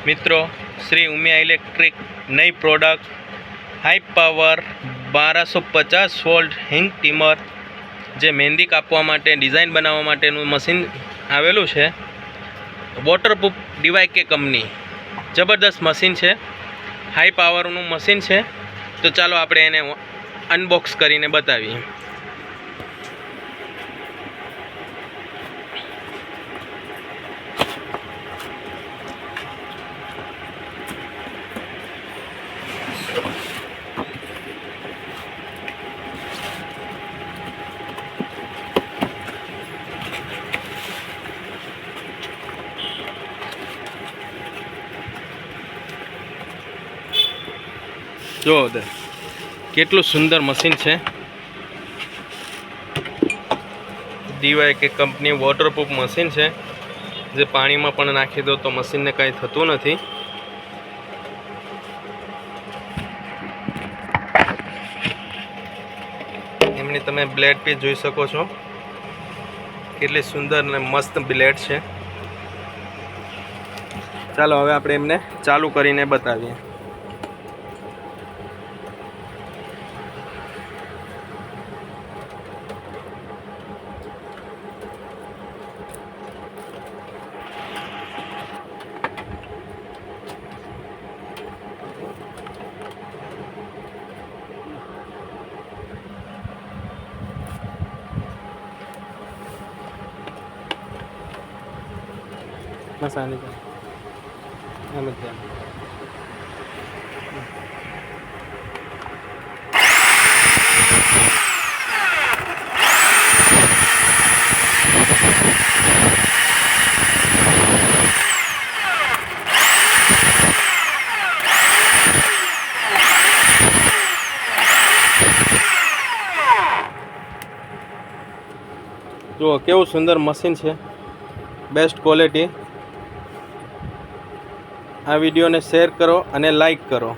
મિત્રો, શ્રી ઉમિયા ઇલેક્ટ્રિક નई product high power 1250 volt હિંગ ટીમર જે મહેંદી કાપવા માટે ડિઝાઇન બનાવવા માટેનું મશીન આવેલું છે. વોટરપ્રૂફ ડીવાયકે કંપની જબરદસ્ત મશીન છે. હાઈ પાવરનું મશીન છે. તો ચાલો આપણે એને અનબોક્સ કરીને બતાવીએ. જો કેટલું સુંદર મશીન છે. ડીવાયકે કંપની વોટરપ્રૂફ મશીન છે, જે પાણીમાં પણ નાખી દો તો મશીનને કંઈ થતું નથી. એમની તમે બ્લેડ પીસ જોઈ શકો છો, કેટલી સુંદર અને મસ્ત બ્લેડ છે. ચાલો હવે આપણે એમને ચાલુ કરીને બતાવીએ. मसाले का જો કેવું સુંદર મશીન છે, બેસ્ટ ક્વોલિટી. આ વિડીયોને શેર કરો અને લાઈક કરો.